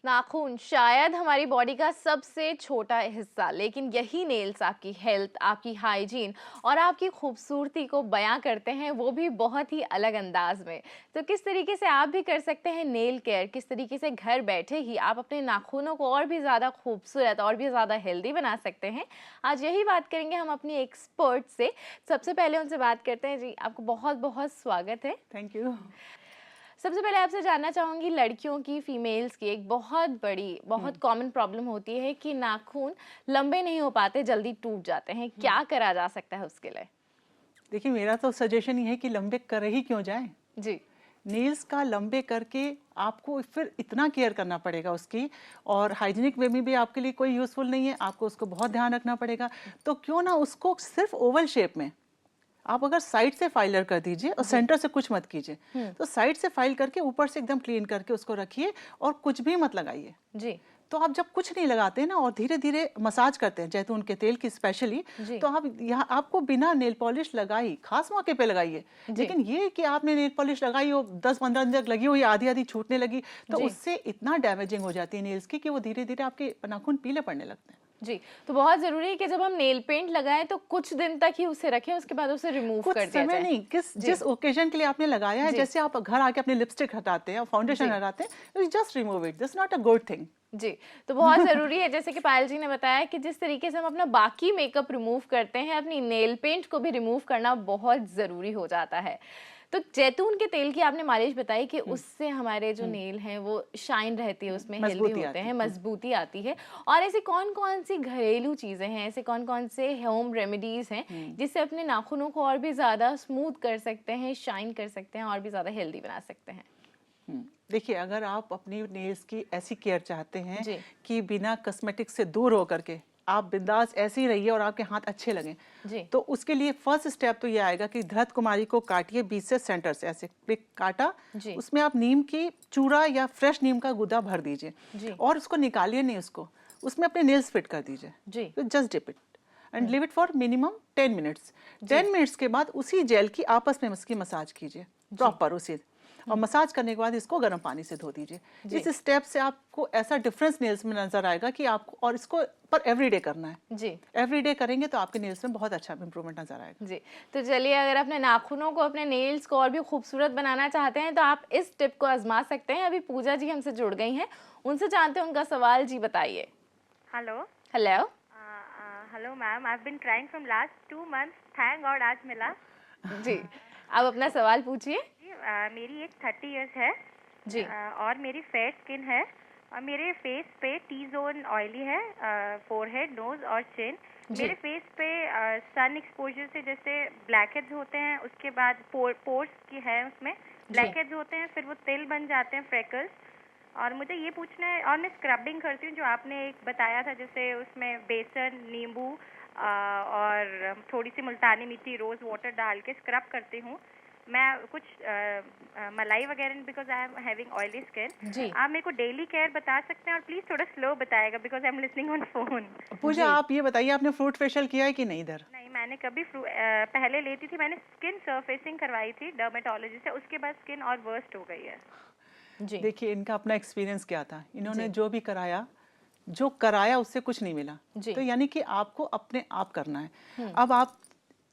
नाखून शायद हमारी बॉडी का सबसे छोटा हिस्सा, लेकिन यही नेल्स आपकी हेल्थ, आपकी हाइजीन और आपकी खूबसूरती को बयां करते हैं, वो भी बहुत ही अलग अंदाज में। तो किस तरीके से आप भी कर सकते हैं नेल केयर, किस तरीके से घर बैठे ही आप अपने नाखूनों को और भी ज़्यादा खूबसूरत और भी ज़्यादा हेल्दी बना सकते हैं, आज यही बात करेंगे हम अपनी एक्सपर्ट से। सबसे पहले उनसे बात करते हैं। जी, आपको बहुत बहुत स्वागत है। Thank you. सबसे पहले आपसे जानना चाहूँगी, लड़कियों की, फीमेल्स की एक बहुत बड़ी, बहुत कॉमन प्रॉब्लम होती है कि नाखून लंबे नहीं हो पाते, जल्दी टूट जाते हैं। क्या करा जा सकता है उसके लिए? देखिए, मेरा तो सजेशन ये है कि लंबे कर ही क्यों जाएं। जी। नेल्स का लंबे करके आपको फिर इतना केयर करना पड़ेगा उसकी, और हाइजीनिक वे में भी आपके लिए कोई यूज़फुल नहीं है, आपको उसको बहुत ध्यान रखना पड़ेगा। तो क्यों ना उसको सिर्फ ओवल शेप में आप अगर साइड से फाइलर कर दीजिए और सेंटर से कुछ मत कीजिए। तो साइड से फाइल करके ऊपर से एकदम क्लीन करके उसको रखिए और कुछ भी मत लगाइए। जी। तो आप जब कुछ नहीं लगाते ना और धीरे धीरे मसाज करते हैं जैतून के तेल की स्पेशली, तो आप यहाँ आपको बिना नेल पॉलिश लगाई खास मौके पे लगाइए। लेकिन ये कि आपने नेल पॉलिश लगाई हो 10-15 दिन तक लगी हुई, आधी आधी छूटने लगी, तो उससे इतना डैमेजिंग हो जाती है नेल्स की कि वो धीरे धीरे आपके नाखून पीले पड़ने लगते हैं। जी, तो बहुत ज़रूरी है कि जब हम नेल पेंट लगाएं तो कुछ दिन तक ही उसे रखें, उसके बाद उसे रिमूव कुछ कर दिया समय जाए। नहीं, जिस ओकेजन के लिए आपने लगाया है, जैसे आप घर आके अपने लिपस्टिक हटाते हैं, फाउंडेशन हटाते हैं, just remove it, this not a good thing. जी, तो बहुत ज़रूरी है, जैसे कि पायल जी ने बताया कि जिस तरीके से हम अपना बाकी मेकअप रिमूव करते हैं, अपनी नेल पेंट को भी रिमूव करना बहुत ज़रूरी हो जाता है। तो जैतून के तेल की आपने मालिश बताई कि उससे हमारे जो नेल हैं वो शाइन रहती है, उसमें हेल्दी होते हैं, मजबूती आती है। और ऐसी कौन-कौन सी घरेलू चीज़ें हैं, ऐसे कौन-कौन से होम रेमेडीज़ हैं जिससे अपने नाखूनों को और भी ज़्यादा स्मूथ कर सकते हैं, शाइन कर सकते हैं और भी ज़्यादा हेल्दी बना सकते हैं? देखिए, अगर आप अपनी नेल्स की ऐसी केयर चाहते हैं कि बिना कॉस्मेटिक से दूर होकर के आप बिंदास ऐसे ही रहिए और आपके हाथ अच्छे लगें, तो उसके लिए फर्स्ट स्टेप तो ये आएगा कि धृत कुमारी को काटिए, बीच से सेंटर से ऐसे क्लिक काटा, उसमें आप नीम की चूरा या फ्रेश नीम का गुदा भर दीजिए और उसको निकालिए नहीं, उसको उसमें अपने नेल्स फिट कर दीजिए। तो just dip it and leave it for minimum 10 minutes. 10 minutes के बाद उसी जेल की आपस में उसकी मसाज कीजिए प्रॉपर उसी, और मसाज करने के बाद इसको गर्म पानी से धो दीजिए। इस स्टेप से आपको ऐसा डिफरेंस नेल्स में नजर आएगा कि आपको, और इसको पर एवरीडे करना है। जी, एवरीडे करेंगे तो आपके नेल्स में बहुत अच्छा इंप्रूवमेंट नजर आएगा। जी, तो चलिए, अगर अपने नाखूनों को, अपने नेल्स को और भी खूबसूरत बनाना चाहते हैं तो आप इस टिप को आजमा सकते हैं। अभी पूजा जी हमसे जुड़ गई हैं, उनसे जानते हैं उनका सवाल। जी बताइए। Hello. Hello. Hello ma'am, I have been trying from last 2 months, thank god आज मिला। जी, आप अपना सवाल पूछिए। मेरी एज 30 इयर्स है जी, और मेरी फेयर स्किन है और मेरे फेस पे टी जोन ऑयली है, फोरहेड, नोज और चिन। मेरे फेस पे सन एक्सपोजर से जैसे ब्लैक हेड्स होते हैं, उसके बाद पोर्स की है उसमें ब्लैक हेड्स होते हैं, फिर वो तिल बन जाते हैं, फ्रेकल्स। और मुझे ये पूछना है, और मैं स्क्रबिंग करती हूँ जो आपने एक बताया था, जैसे उसमें बेसन, नींबू और थोड़ी सी मुल्तानी मिट्टी, रोज वाटर डाल के स्क्रब करती हूँ मैं, कुछ मलाई वगैरह, because I am having oily skin. आप मेरे को डेली केयर बता सकते हैं और प्लीज थोड़ा स्लो बताएगा because I am listening on phone. Puja, आप ये बताइए, आपने फ्रूट फेशियल किया है कि नहीं इधर? नहीं, मैंने कभी पहले लेती थी, मैंने स्किन सरफेसिंग करवाई थी डर्मेटोलॉजिस्ट से, उसके बाद स्किन और वर्स्ट हो गई है। देखिए, इनका अपना एक्सपीरियंस क्या था, इन्होंने जो भी जो कराया उससे कुछ नहीं मिला, तो यानी कि आपको अपने आप करना है। अब आप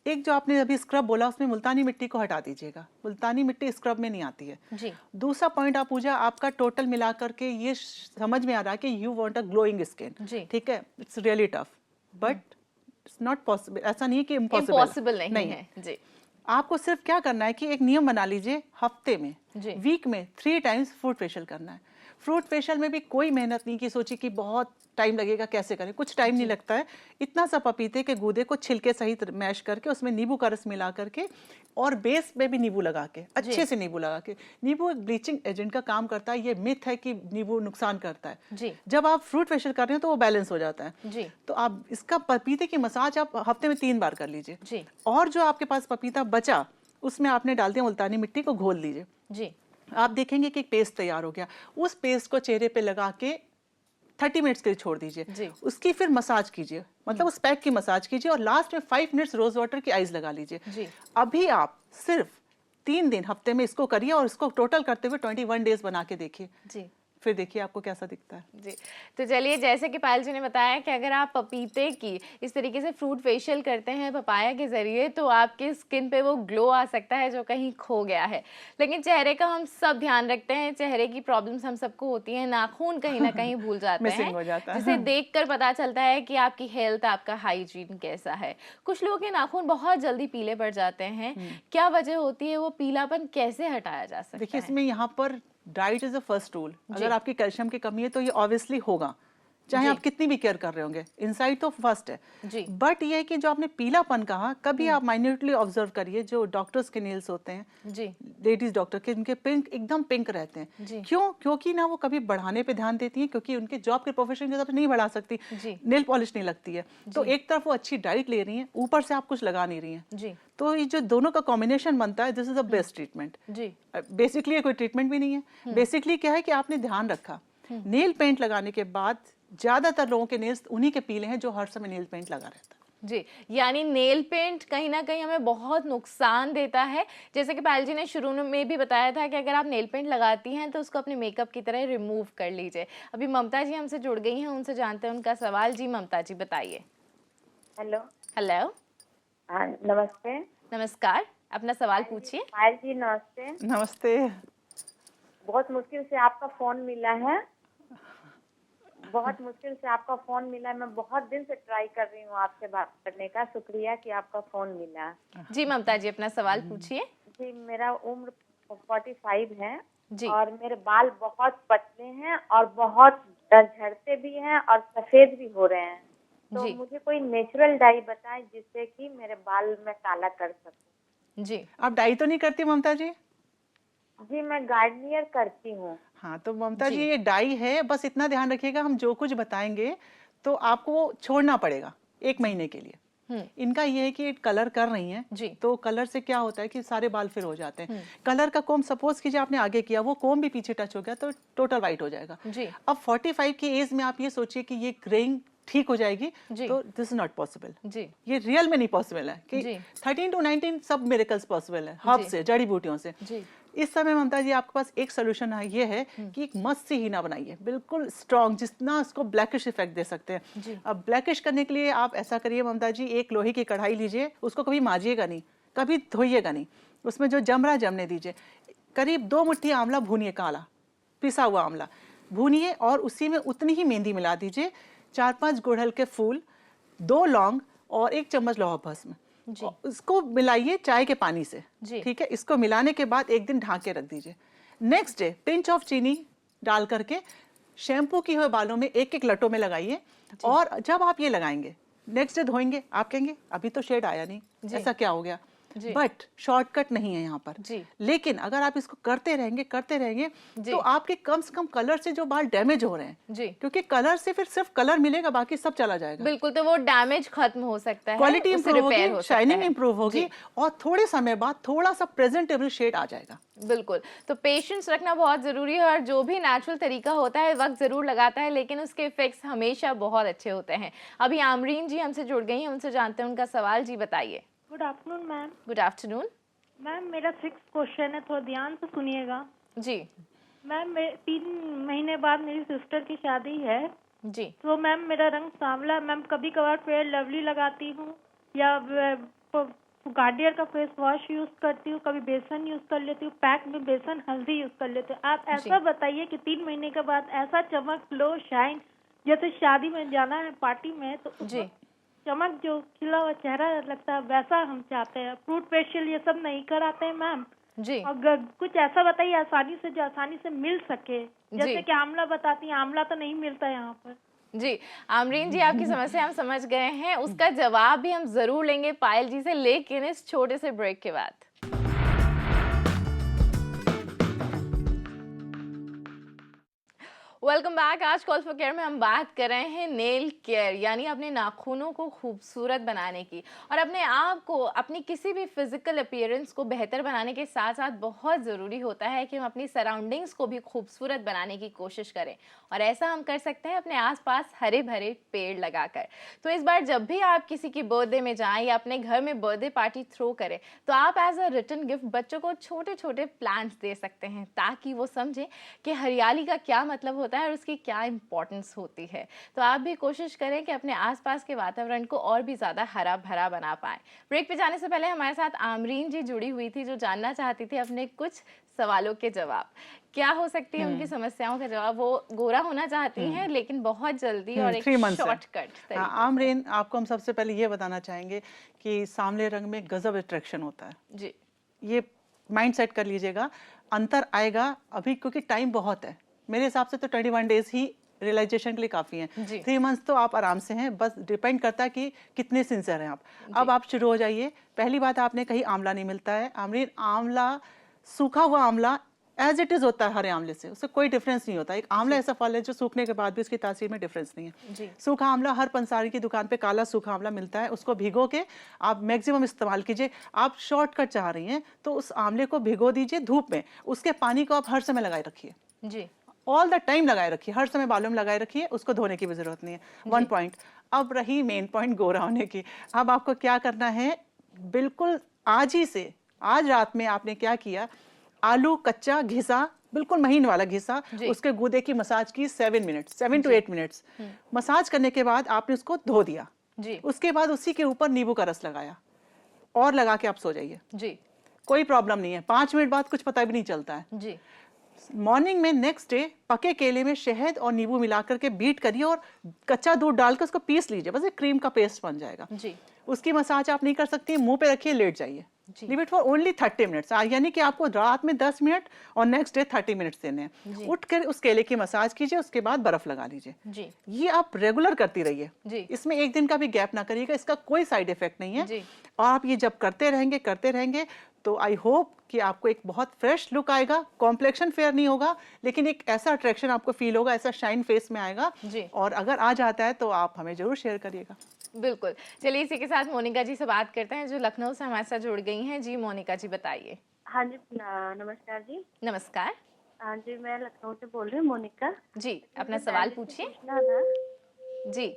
एक जो आपने अभी स्क्रब बोला, उसमें मुल्तानी मिट्टी को हटा दीजिएगा, मुल्तानी मिट्टी स्क्रब में नहीं आती है। दूसरा पॉइंट, आप पूजा, आपका टोटल मिला करके ये समझ में आ रहा है कि you want a glowing skin, ठीक है, it's really tough, but it's not possible, ऐसा नहीं है कि इम्पॉसिबल नहीं है। जी, आपको सिर्फ क्या करना है कि एक नियम बना लीजिए, हफ्ते में, वीक में 3 टाइम्स फ्रूट फेशियल करना है। फ्रूट फेशियल में भी कोई मेहनत नहीं कि सोची कि बहुत टाइम लगेगा, कैसे करें, कुछ टाइम नहीं लगता है। इतना सा पपीते के गूदे को छिलके सहित मैश करके उसमें नींबू का रस मिला करके और बेस में भी नींबू लगा के, अच्छे से नींबू लगा के, नींबू एक ब्लीचिंग एजेंट का काम करता है। ये मिथ है कि नींबू नुकसान करता है। जब आप फ्रूट फेशियल कर रहे हैं तो वो बैलेंस हो जाता है। तो आप इसका पपीते की मसाज आप हफ्ते में 3 बार कर लीजिए, और जो आपके पास पपीता बचा उसमें आपने डाल दिया मुल्तानी मिट्टी को, घोल लीजिए। आप देखेंगे कि एक पेस्ट तैयार हो गया। उस पेस्ट को चेहरे पे लगा के 30 मिनट्स के लिए छोड़ दीजिए, उसकी फिर मसाज कीजिए, मतलब उस पैक की मसाज कीजिए, और लास्ट में 5 मिनट्स रोज वाटर की आइस लगा लीजिए। अभी आप सिर्फ 3 दिन हफ्ते में इसको करिए और इसको टोटल करते हुए 21 डेज बना के देखिए। फिर देखिए आपको कैसा दिखता है। जी, तो चलिए, जैसे कि पायल जी ने बताया कि अगर आप पपीते की इस तरीके से फ्रूट फेशियल करते हैं पपाया के ज़रिए, तो आपकी स्किन पे वो ग्लो आ सकता है जो कहीं खो गया है। लेकिन चेहरे का हम सब ध्यान रखते हैं, चेहरे की प्रॉब्लम्स हम सबको होती हैं, नाखून कहीं ना कहीं भूल जाते मिसिंग हो जाता हैं, है। जिसे देखकर पता चलता है कि आपकी हेल्थ, आपका हाइजीन कैसा है। कुछ लोगों के नाखून बहुत जल्दी पीले पड़ जाते हैं, क्या वजह होती है, वो पीलापन कैसे हटाया जा सकता है? देखिए, इसमें यहाँ पर diet is a first rule. अगर आपकी कैल्शियम की कमी है तो ये ऑब्वियसली होगा, चाहे आप कितनी भी केयर कर रहे होंगे। इनसाइड तो फर्स्ट है जी। बट ये है कि जो आपने पीलापन कहा, कभी आप माइन्यूटली ऑब्जर्व करिए, जो डॉक्टर्स के नेल्स होते हैं जी, लेडीज डॉक्टर के, उनके पिंक एकदम पिंक रहते हैं। जी। क्यों? क्योंकि ना वो कभी बढ़ाने पे ध्यान देती हैं, क्योंकि उनके जॉब के प्रोफेशन के हिसाब से नहीं बढ़ा सकती, नेल पॉलिश नहीं लगती है। तो एक तरफ वो अच्छी डाइट ले रही हैं, ऊपर से आप कुछ लगा नहीं रही हैं, जी। तो ये जो दोनों का कॉम्बिनेशन बनता है, this is the best treatment. जी। बेसिकली ये कोई ट्रीटमेंट भी नहीं है। बेसिकली क्या है कि आपने ध्यान रखा, नेल पेंट लगाने के बाद ज्यादातर लोगों के नेल्स उन्हीं के पीले हैं जो हर समय नेल पेंट लगा रहता है। जी, यानी नेल पेंट कहीं ना कहीं हमें बहुत नुकसान देता है। जैसे कि पायल जी ने शुरू में भी बताया था कि अगर आप नेल पेंट लगाती हैं तो उसको अपने मेकअप की तरह रिमूव कर लीजिए। अभी ममता जी हमसे जुड़ गई हैं, उनसे जानते हैं उनका सवाल। जी ममता जी, बताइए। हेलो। हेलो। हाँ, नमस्ते। नमस्कार, अपना सवाल पूछिए। पायल जी नमस्ते। नमस्ते। बहुत मुश्किल से आपका फोन मिला है, बहुत मुश्किल से आपका फोन मिला है। मैं बहुत दिन से ट्राई कर रही हूँ आपसे बात करने का। शुक्रिया कि आपका फोन मिला। जी ममता जी, अपना सवाल पूछिए। जी, मेरा उम्र 45 है जी। और मेरे बाल बहुत पतले हैं और बहुत झड़ते भी हैं और सफेद भी हो रहे हैं। तो जी। मुझे कोई नेचुरल डाई बताएं जिससे कि मेरे बाल में काला कर सकूं। जी। आप डाई तो नहीं करती ममता जी? जी, मैं गार्डनियर करती हूँ। हाँ, तो ममता जी ये डाई है, बस इतना ध्यान रखिएगा, हम जो कुछ बताएंगे तो आपको वो छोड़ना पड़ेगा 1 महीने के लिए। इनका ये है कि कलर कर रही हैं जी। तो कलर से क्या होता है कि सारे बाल फिर हो जाते हैं। कलर का कोम सपोज कीजिए आपने आगे किया, वो कोम भी पीछे टच हो गया तो टोटल वाइट हो जाएगा। जी। अब 45 की एज में आप ये सोचिए कि ये ग्रेइंग ठीक हो जाएगी, जी। तो दिस इज नॉट पॉसिबल। जी। ये रियल में नहीं पॉसिबल है कि जी। 13 to 19 सब मिरेकल्स पॉसिबल है, हर्ब से, जड़ी बूटियों से। जी। इस समय ममता जी आपके पास एक सोल्यूशन है, ये है कि एक मस्त सी हीना बनाइए, बिल्कुल स्ट्रॉन्ग, जितना उसको ब्लैकिश इफेक्ट दे सकते हैं। अब ब्लैकिश करने के लिए आप ऐसा करिए ममता जी, एक लोहे की कढ़ाई लीजिए, उसको कभी माजिएगा नहीं, कभी धोइएगा नहीं, उसमें जो जम रहा है जमने दीजिए। करीब 2 मुट्ठी आंवला भूनिए, काला पिसा हुआ आंवला भूनिए, और उसी में उतनी ही मेहंदी मिला दीजिए, 4-5 गुड़हल के फूल, 2 लौंग और 1 चम्मच लौह भस्म। इसको मिलाइए चाय के पानी से, ठीक है। इसको मिलाने के बाद 1 दिन ढांक के रख दीजिए। नेक्स्ट डे पिंच ऑफ चीनी डाल करके शैम्पू की हुए बालों में 1-1 लटों में लगाइए, और जब आप ये लगाएंगे नेक्स्ट डे धोएंगे, आप कहेंगे अभी तो शेड आया नहीं, ऐसा क्या हो गया। बट शॉर्टकट नहीं है यहाँ पर। लेकिन अगर आप इसको करते रहेंगे तो आपके कम से कम कलर से जो बाल डैमेज हो रहे हैं, क्योंकि कलर से फिर सिर्फ कलर मिलेगा, बाकी सब चला जाएगा। बिल्कुल, तो वो डैमेज खत्म हो सकता है, क्वालिटी इंप्रूव होगी, शाइनिंग इंप्रूव होगी, और थोड़े समय बाद थोड़ा सा प्रेजेंटेबल शेड आ जाएगा। बिल्कुल, तो पेशेंस रखना बहुत जरूरी है, और जो भी नेचुरल तरीका होता है वक्त जरूर लगाता है, लेकिन उसके इफेक्ट्स हमेशा बहुत अच्छे होते हैं। अभी आमरीन जी हमसे जुड़ गई हैं, उनसे जानते हैं उनका सवाल। जी बताइए। Good afternoon ma'am. Good afternoon ma'am, मेरा 6 क्वेश्चन है, थोड़ा ध्यान से सुनिएगा। जी। मैम, 3 महीने बाद मेरी सिस्टर की शादी है। जी। तो मैम मेरा रंग सांवला, मैम कभी कभार फेयर लवली लगाती हूँ या गार्डियर का फेस वॉश यूज करती हूँ, कभी बेसन यूज कर लेती हूँ, पैक में बेसन हल्दी यूज कर लेती हूँ। आप ऐसा बताइए कि 3 महीने के बाद ऐसा चमक, ग्लो, शाइन, जैसे शादी में जाना है पार्टी में तो जी चमक, जो खिला हुआ चेहरा लगता है, वैसा हम चाहते हैं। फ्रूट फेशियल ये सब नहीं कराते हैं मैम जी। अगर कुछ ऐसा बताइए आसानी से, जो आसानी से मिल सके, जैसे कि आंवला बताती हैं, आंवला तो नहीं मिलता है यहाँ पर। जी आमरीन जी, आपकी समस्या हम समझ गए हैं, उसका जवाब भी हम जरूर लेंगे पायल जी से, लेकिन इस छोटे से ब्रेक के बाद। Welcome back. आज कॉल फॉर केयर में हम बात कर रहे हैं नेल केयर, यानी अपने नाखूनों को खूबसूरत बनाने की, और अपने आप को, अपनी किसी भी फिजिकल अपीयरेंस को बेहतर बनाने के साथ साथ बहुत ज़रूरी होता है कि हम अपनी सराउंडिंग्स को भी खूबसूरत बनाने की कोशिश करें, और ऐसा हम कर सकते हैं अपने आसपास हरे भरे पेड़ लगाकर। तो इस बार जब भी आप किसी की बर्थडे में जाएं या अपने घर में बर्थडे पार्टी थ्रो करें, तो आप एज अ रिटर्न गिफ्ट बच्चों को छोटे छोटे प्लांट्स दे सकते हैं, ताकि वो समझें कि हरियाली का क्या मतलब होता है और उसकी क्या इंपॉर्टेंस होती है। तो आप भी कोशिश करें कि अपने आसपास के वातावरण को और भी ज़्यादा हरा भरा बना पाएं। ब्रेक पे जाने से पहले हमारे साथ आमरीन जी जुड़ी हुई थी, जो जानना चाहती थी अपने कुछ सवालों के जवाब। क्या हो सकती है उनकी समस्याओं का जवाब? वो गोरा होना चाहती हैं, लेकिन बहुत जल्दी और एक शॉर्टकट। आमरीन, आपको हम सबसे पहले ये बताना चाहेंगे कि सांवले रंग में गजब अट्रैक्शन होता है जी। ये माइंड सेट कर लीजिएगा, अंतर आएगा अभी, क्योंकि टाइम बहुत है। मेरे हिसाब से तो 21 डेज ही रियलाइजेशन के लिए काफ़ी हैं। 3 मंथ्स तो आप आराम से हैं, बस डिपेंड करता है कि कितने सिंसियर हैं आप। अब आप शुरू हो जाइए। पहली बात, आपने कहीं आंवला नहीं मिलता है। आमरीन, आंवला, सूखा हुआ आंवला एज इट इज होता है हरे आंवले से, उससे कोई डिफरेंस नहीं होता। एक आंवला ऐसा फल है जो सूखने के बाद भी उसकी तासीर में डिफरेंस नहीं है। सूखा आंवला हर पंसारी की दुकान पे काला सूखा आंवला मिलता है, उसको भिगो के आप मैक्सिमम इस्तेमाल कीजिए। आप शॉर्टकट चाह रही हैं तो उस आंवले को भिगो दीजिए धूप में, उसके पानी को आप हर समय लगाए रखिए जी, ऑल द टाइम लगाए रखिए, हर समय बालों में लगाए रखिए, उसको धोने की भी जरूरत नहीं है। 1 पॉइंट। अब रही मेन पॉइंट गोरा होने की। अब आपको क्या करना है, बिल्कुल आज ही से, आज रात में आपने क्या किया, आलू कच्चा घिसा, बिल्कुल महीन वाला घिसा, उसके गूदे की मसाज की 7 मिनट्स, 7 to 8 मिनट्स। मसाज करने के बाद आपने उसको धो दिया जी। उसके बाद उसी के ऊपर नींबू का रस लगाया और लगा के आप सो जाइए जी, कोई प्रॉब्लम नहीं है। 5 मिनट बाद कुछ पता भी नहीं चलता है जी। मॉर्निंग में नेक्स्ट डे पके केले में शहद और नींबू मिला करके बीट करिए और कच्चा दूध डालकर उसको पीस लीजिए, बस एक क्रीम का पेस्ट बन जाएगा जी। उसकी मसाज आप नहीं कर सकती, मुंह पे रखिए, लेट जाइए, leave it for only 30 minutes. यानी कि आपको रात में 10 मिनट और नेक्स्ट डे 30 मिनट्स देने हैं। उठ कर उस केले की मसाज कीजिए, उसके बाद बर्फ लगा लीजिए। ये आप रेगुलर करती रहिए, इसमें एक दिन का भी गैप ना करिएगा, इसका कोई साइड इफेक्ट नहीं है। और आप ये जब करते रहेंगे तो आई होप कि आपको एक बहुत फ्रेश लुक आएगा। कॉम्प्लेक्शन फेयर नहीं होगा, लेकिन एक ऐसा अट्रैक्शन आपको फील होगा, ऐसा शाइन फेस में आएगा। और अगर आ जाता है तो आप हमें जरूर शेयर करिएगा। बिल्कुल। चलिए इसी के साथ मोनिका जी से बात करते हैं, जो लखनऊ से हमारे साथ जुड़ गई हैं। जी मोनिका जी, बताइए। हाँ जी, नमस्कार जी। नमस्कार। हाँ जी, मैं लखनऊ से बोल रही हूँ, मोनिका जी। अपना सवाल पूछिए जी।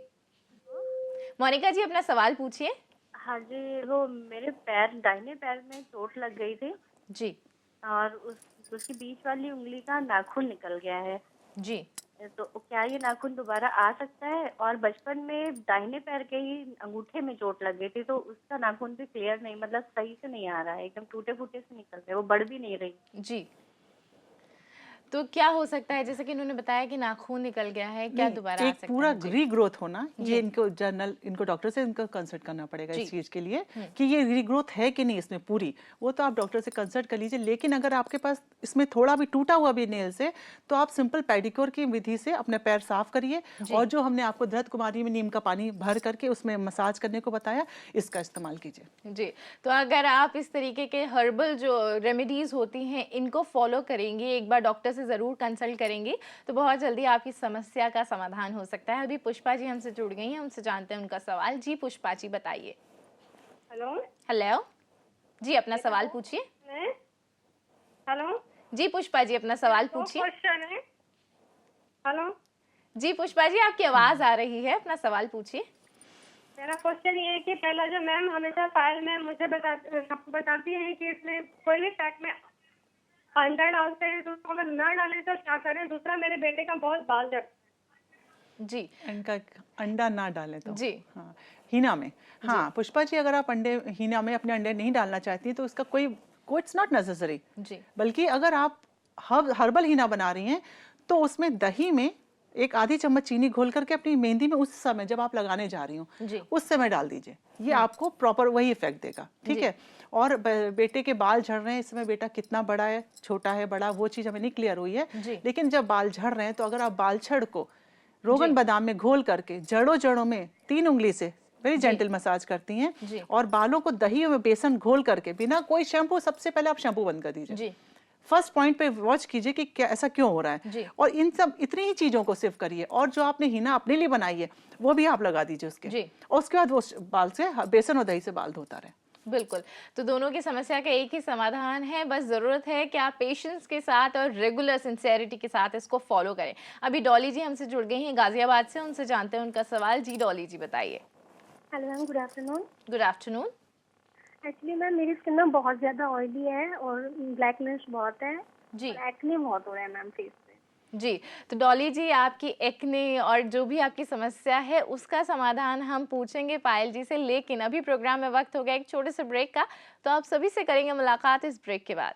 मोनिका जी, अपना सवाल पूछिए। हाँ जी, वो मेरे पैर, दाहिने पैर में चोट लग गई थी जी, और उसकी बीच वाली उंगली का नाखून निकल गया है जी। तो क्या ये नाखून दोबारा आ सकता है? और बचपन में दाहिने पैर के ही अंगूठे में चोट लग गई थी, तो उसका नाखून भी क्लियर नहीं, मतलब सही से नहीं आ रहा है, एकदम टूटे फूटे से निकल रहे, वो बढ़ भी नहीं रही जी। तो क्या हो सकता है, जैसे कि इन्होंने बताया कि नाखून निकल गया है, क्या दोबारा आ सकता है? पूरा रीग्रोथ होना, ये इनको डॉक्टर से इनको कंसल्ट करना पड़ेगा इस चीज के लिए कि ये रीग्रोथ है कि नहीं इसमें पूरी, वो तो आप डॉक्टर से कंसल्ट कर लीजिए। लेकिन अगर आपके पास इसमें थोड़ा भी टूटा हुआ भी नेल से, तो आप सिंपल पेडिक्योर की विधि से अपने पैर साफ करिए, और जो हमने आपको धृत कुमारी में नीम का पानी भर करके उसमें मसाज करने को बताया, इसका इस्तेमाल कीजिए जी। तो अगर आप इस तरीके के हर्बल जो रेमेडीज होती हैं इनको फॉलो करेंगे, एक बार डॉक्टर जरूर कंसल्ट करेंगी, तो बहुत जल्दी आपकी समस्या का समाधान हो सकता है। अभी पुष्पा जी हमसे जुड़ गई हैं, हमसे जानते हैं उनका सवाल। जी पुष्पा जी, बताइए। हेलो जी, अपना सवाल पूछिए। हेलो जी पुष्पा जी, अपना सवाल पूछिए। हेलो जी पुष्पा जी, आपकी आवाज आ रही है, अपना सवाल पूछिए। मेरा क्वेश्चन ये है कि पहला जो मैम हमेशा फाइल में मुझे बताती हैं कि इसमें कोई भी पैक में अंडा डालते हैं, तो अगर ना डालें तो क्या करें? दूसरा, मेरे बेटे का बहुत बाल झड़ जी, इनका अंडा ना डालें तो जी, हाँ, हीना में। हाँ पुष्पा जी, अगर आप हीना में अपने अंडे नहीं डालना चाहती हैं तो इसका कोई इट्स नॉट नेसेसरी जी। बल्कि अगर आप हर्बल हीना बना रही हैं तो उसमें दही में एक आधी चम्मच चीनी घोल करके अपनी मेहंदी में उस समय जब आप लगाने जा रही हो उस समय डाल दीजिए, ये आपको प्रॉपर वही इफेक्ट देगा। ठीक है। और बेटे के बाल झड़ रहे हैं, इस समय बेटा कितना बड़ा है, छोटा है, बड़ा, वो चीज हमें नहीं क्लियर हुई है, लेकिन जब बाल झड़ रहे हैं तो अगर आप बाल छड़ को रोगन बादाम में घोल करके जड़ों में 3 उंगली से वेरी जेंटल मसाज करती हैं और बालों को दही में बेसन घोल करके बिना कोई शैम्पू, सबसे पहले आप शैम्पू बंद कर दीजिए, फर्स्ट पॉइंट पे वॉच कीजिए कि क्या ऐसा क्यों हो रहा है, और इन सब इतनी ही चीजों को सिर्फ करिए, और जो आपने हिना अपने लिए बनाई है वो भी आप लगा दीजिए उसके, और उसके बाद वो बाल से बेसन और दही से बाल धोता रहे। बिल्कुल, तो दोनों की समस्या का एक ही समाधान है, बस ज़रूरत है कि आप पेशेंस के साथ और रेगुलर सिंसेरिटी के साथ इसको फॉलो करें। अभी डॉली जी हमसे जुड़ गई हैं गाजियाबाद से, उनसे जानते हैं उनका सवाल। जी डॉली जी बताइए। Hello ma'am, good afternoon. Good afternoon. Actually ma'am मेरी स्किन ना बहुत ज़्यादा ऑयली है और ब्लैकनेस बहुत है जी, और एक्ने बहुत हो रहा है मैम फेस पे। जी, तो डॉली जी आपकी एक्ने और जो भी आपकी समस्या है उसका समाधान हम पूछेंगे पायल जी से, लेकिन अभी प्रोग्राम में वक्त हो गया एक छोटे से ब्रेक का, तो आप सभी से करेंगे मुलाकात इस ब्रेक के बाद।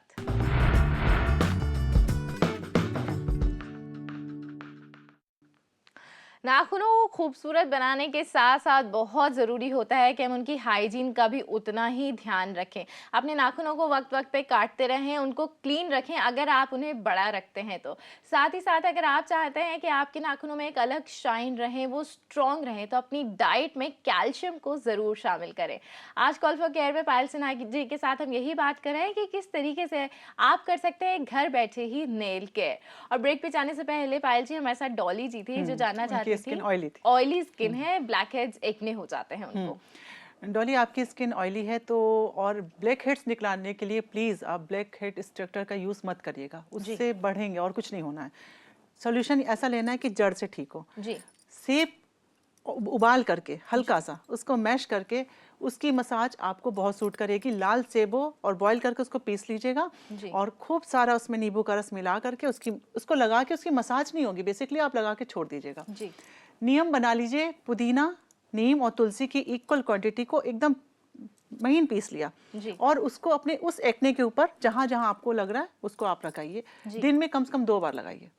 नाखूनों को खूबसूरत बनाने के साथ साथ बहुत ज़रूरी होता है कि हम उनकी हाइजीन का भी उतना ही ध्यान रखें। अपने नाखूनों को वक्त वक्त पे काटते रहें, उनको क्लीन रखें अगर आप उन्हें बड़ा रखते हैं तो। साथ ही साथ अगर आप चाहते हैं कि आपके नाखूनों में एक अलग शाइन रहे, वो स्ट्रॉन्ग रहे, तो अपनी डाइट में कैल्शियम को ज़रूर शामिल करें। आज कॉल फॉर केयर में पायल सिन्हा जी के साथ हम यही बात कर रहे हैं कि किस तरीके से आप कर सकते हैं घर बैठे ही नेल केयर। और ब्रेक पे जाने से पहले पायल जी हमारे साथ डॉली जी थी जो जानना चाहती स्किन थी। ऑयली स्किन है, ब्लैक हेड्स एक्ने हो जाते हैं उनको। डॉली आपकी स्किन ऑयली है तो, और ब्लैक हेड्स निकालने के लिए प्लीज आप ब्लैक हेड एक्सट्रैक्टर का यूज मत करिएगा, उससे बढ़ेंगे और कुछ नहीं होना है। सोल्यूशन ऐसा लेना है कि जड़ से ठीक हो। जी, सेब उबाल करके हल्का सा उसको मैश करके उसकी मसाज आपको बहुत सूट करेगी। लाल सेब हो और बॉईल करके उसको पीस लीजिएगा, और खूब सारा उसमें नींबू का रस मिला करके उसको लगा के, उसकी मसाज नहीं होगी, बेसिकली आप लगा के छोड़ दीजिएगा। नियम बना लीजिए, पुदीना, नीम और तुलसी की इक्वल क्वांटिटी को एकदम महीन पीस लिया, और उसको अपने उस एक्ने के ऊपर जहां जहां आपको लग रहा है उसको आप लगाइए। दिन में कम से कम 2 बार लगाइए।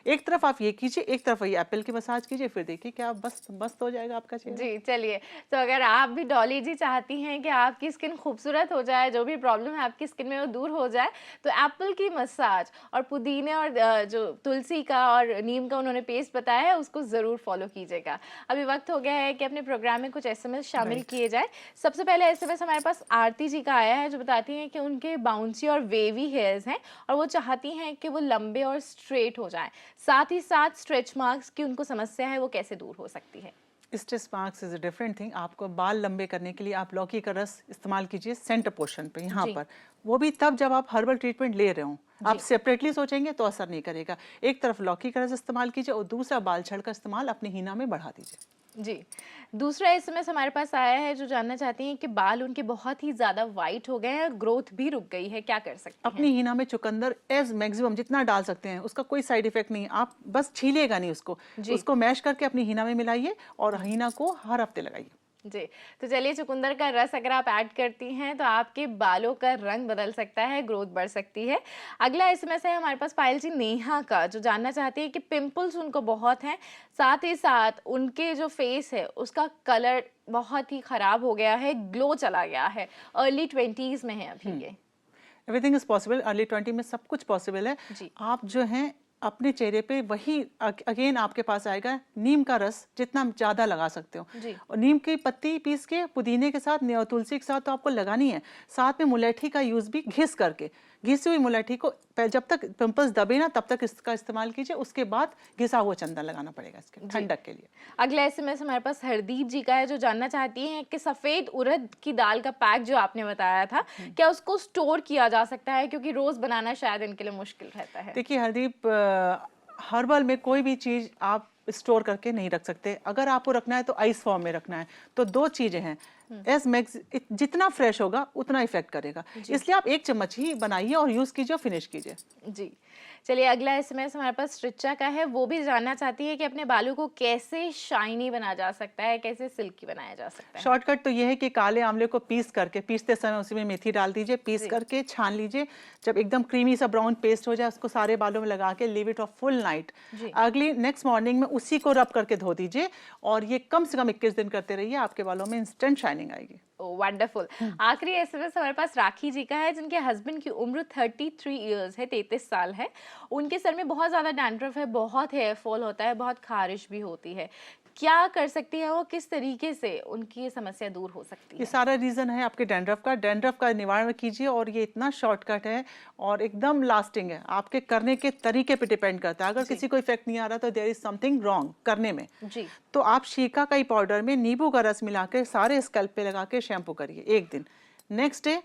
एक तरफ आप ये कीजिए, एक तरफ ये एप्पल की मसाज कीजिए, फिर देखिए क्या बस हो जाएगा आपका चेहरा। जी चलिए, तो अगर आप भी डॉली जी चाहती हैं कि आपकी स्किन खूबसूरत हो जाए, जो भी प्रॉब्लम है आपकी स्किन में वो दूर हो जाए, तो एप्पल की मसाज और पुदीने और जो तुलसी का और नीम का उन्होंने पेस्ट बताया है उसको ज़रूर फॉलो कीजिएगा। अभी वक्त हो गया है कि अपने प्रोग्राम में कुछ SMS शामिल किए जाए। सबसे पहले SMS हमारे पास आरती जी का आया है जो बताती हैं कि उनके बाउंसी और वेवी हेयर्स हैं और वो चाहती हैं कि वो लंबे और स्ट्रेट हो जाएं। साथ ही साथ स्ट्रेच मार्क्स की उनको समस्या है, वो कैसे दूर हो सकती है? Stretch marks is a different thing. आपको बाल लंबे करने के लिए आप लौकी का रस इस्तेमाल कीजिए सेंटर पोर्शन पे, यहाँ पर, वो भी तब जब आप हर्बल ट्रीटमेंट ले रहे हो। आप सेपरेटली सोचेंगे तो असर नहीं करेगा। एक तरफ लौकी का रस इस्तेमाल कीजिए और दूसरा बाल छड़ का इस्तेमाल अपने हिना में बढ़ा दीजिए। जी, दूसरा SMS हमारे पास आया है जो जानना चाहती हैं कि बाल उनके बहुत ही ज्यादा वाइट हो गए हैं, ग्रोथ भी रुक गई है, क्या कर सकते हैं? अपनी हिना में चुकंदर एज मैक्सिमम जितना डाल सकते हैं, उसका कोई साइड इफेक्ट नहीं। आप बस छीलिएगा नहीं उसको मैश करके अपनी हिना में मिलाइए और हिना को हर हफ्ते लगाइए। जी, तो चलिए, चुकंदर का रस अगर आप ऐड करती हैं तो आपके बालों का रंग बदल सकता है, ग्रोथ बढ़ सकती है। अगला SMS है हमारे पास पायल जी नेहा का जो जानना चाहती है कि पिंपल्स उनको बहुत हैं, साथ ही साथ उनके जो फेस है उसका कलर बहुत ही खराब हो गया है, ग्लो चला गया है, अर्ली 20s में है अभी ये। एवरीथिंग इज पॉसिबल, अर्ली 20 में सब कुछ पॉसिबल है। आप जो हैं अपने चेहरे पे वही अगेन आपके पास आएगा, नीम का रस जितना ज्यादा लगा सकते हो, और नीम की पत्ती पीस के पुदीने के साथ और तुलसी के साथ तो आपको लगानी है। साथ में मुलैठी का यूज भी घिस करके, घिसी हुई मुलैठी को जब तक पिंपल्स दबे ना तब तक इसका इस्तेमाल कीजिए, उसके बाद घिसा हुआ चंदन लगाना पड़ेगा इसके ठंडक के लिए। अगला SMS हमारे पास हरदीप जी का है जो जानना चाहती हैं कि सफेद उड़द की दाल का पैक जो आपने बताया था, क्या उसको स्टोर किया जा सकता है, क्योंकि रोज बनाना शायद इनके लिए मुश्किल रहता है। देखिए हरदीप, हर्बल में कोई भी चीज आप स्टोर करके नहीं रख सकते। अगर आपको रखना है तो आइस फॉर्म में रखना है। तो 2 चीजें हैं, जितना फ्रेश होगा उतना इफेक्ट करेगा, इसलिए आप 1 चम्मच ही बनाइए और यूज कीजिए और फिनिश कीजिए। जी, चलिए, अगला SMS हमारे पास रिचा का है, वो भी जानना चाहती है कि अपने बालों को कैसे शाइनी बना जा सकता है, कैसे सिल्की बनाया जा सकता है। शॉर्टकट तो ये है कि काले आंवले को पीसते समय उसी में मेथी डाल दीजिए, पीस करके छान लीजिए। जब एकदम क्रीमी सा ब्राउन पेस्ट हो जाए उसको सारे बालों में लगा के leave it of full night. अगली नेक्स्ट मॉर्निंग में उसी को रब करके धो दीजिए, और ये कम से कम 21 दिन करते रहिए, आपके बालों में इंस्टेंट शाइनिंग आएगी। वंडरफुल। आखिरी SMS हमारे पास राखी जी का है जिनके हस्बैंड की उम्र 33 इयर्स है, 33 साल है। उनके सर में बहुत ज़्यादा डैंड्रफ है, बहुत हेयर फॉल होता है, बहुत खारिश भी होती है। क्या कर सकती है वो, किस तरीके से उनकी ये समस्या दूर हो सकती है? ये सारा रीज़न है आपके डैंड्रफ का निवारण कीजिए, और ये इतना शॉर्टकट है और एकदम लास्टिंग है। आपके करने के तरीके पे डिपेंड करता है। अगर किसी को इफेक्ट नहीं आ रहा तो देयर इज समथिंग रॉन्ग करने में। जी। तो आप शिकाकाई पाउडर में नींबू का रस मिला के सारे स्कैल्प पे लगा के शैम्पू करिए एक दिन। नेक्स्ट डे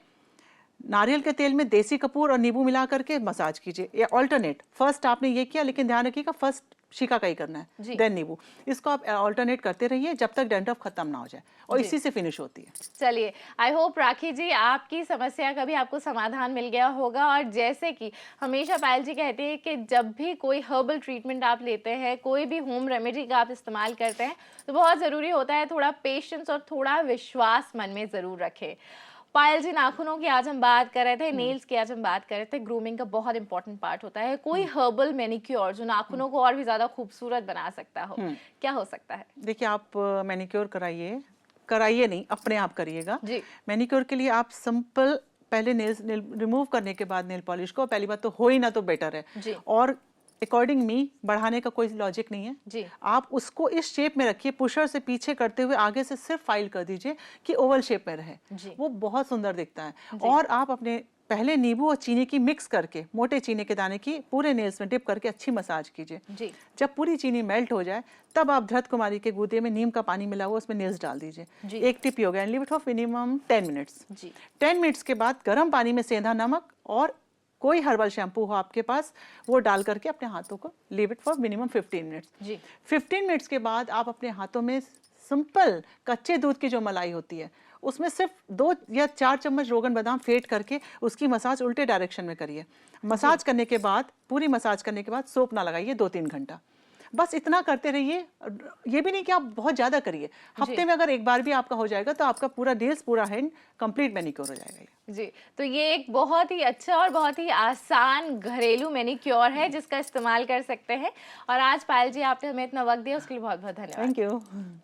नारियल के तेल में देसी कपूर और नींबू मिला करके मसाज कीजिए, या ऑल्टरनेट। फर्स्ट आपने ये किया, लेकिन ध्यान रखिएगा फर्स्ट शिकाकाई करना है, देन नींबू। इसको आप ऑल्टरनेट करते रहिए जब तक डैंड्रफ खत्म ना हो जाए, और इसी से फिनिश होती है। चलिए, आई होप राखी जी आपकी समस्या का भी आपको समाधान मिल गया होगा। और जैसे कि हमेशा पायल जी कहते हैं कि जब भी कोई हर्बल ट्रीटमेंट आप लेते हैं, कोई भी होम रेमेडी का आप इस्तेमाल करते हैं, तो बहुत ज़रूरी होता है थोड़ा पेशेंस और थोड़ा विश्वास मन में ज़रूर रखें। पायल जी, नाखूनों की आज हम बात कर रहे थे, नेल्स की आज हम बात कर रहे थे। ग्रूमिंग का बहुत इंपॉर्टेंट पार्ट होता है। कोई हर्बल मैनिक्योर जो नाखूनों को और भी ज्यादा खूबसूरत बना सकता हो, क्या हो सकता है? देखिए, आप मैनिक्योर कराइए नहीं, अपने आप करिएगा। मैनिक्योर के लिए आप सिंपल पहले नेल्स रिमूव करने के बाद नेल पॉलिश को, पहली बात तो हो ही ना तो बेटर है। और अकॉर्डिंग मी बढ़ाने का कोई लॉजिक नहीं है जी। आप उसको इस शेप में रखिए, पुशर से पीछे करते हुए आगे से सिर्फ फाइल कर दीजिए कि ओवल शेप में रहे, वो बहुत सुंदर दिखता है। और आप अपने पहले नींबू और चीनी की मिक्स करके, मोटे चीनी के दाने की पूरे नेल्स में डिप करके अच्छी मसाज कीजिए। जब पूरी चीनी मेल्ट हो जाए तब आप धृत कुमारी के गूदे में नीम का पानी मिला हुआ उसमें नेल्स डाल दीजिए। एक tip yoga and leave it for minimum 10 minutes. 10 minutes के बाद गर्म पानी में सेंधा नमक और कोई हर्बल शैम्पू हो आपके पास, वो डाल करके अपने हाथों को leave it for minimum 15 minutes. 15 minutes के बाद आप अपने हाथों में सिंपल कच्चे दूध की जो मलाई होती है, उसमें सिर्फ 2 या 4 चम्मच रोगन बादाम फेंट करके उसकी मसाज उल्टे डायरेक्शन में करिए। मसाज करने के बाद, पूरी मसाज करने के बाद सोप ना लगाइए 2-3 घंटा। बस इतना करते रहिए। ये भी नहीं कि आप बहुत ज़्यादा करिए, हफ्ते में अगर एक बार भी आपका हो जाएगा तो आपका पूरा नेल्स, पूरा हैंड कंप्लीट मैनिक्योर हो जाएगा। जी, तो ये एक बहुत ही अच्छा और बहुत ही आसान घरेलू मैनिक्योर है जिसका इस्तेमाल कर सकते हैं। और आज पायल जी आपने हमें इतना वक्त दिया उसके लिए बहुत बहुत धन्यवाद। Thank you.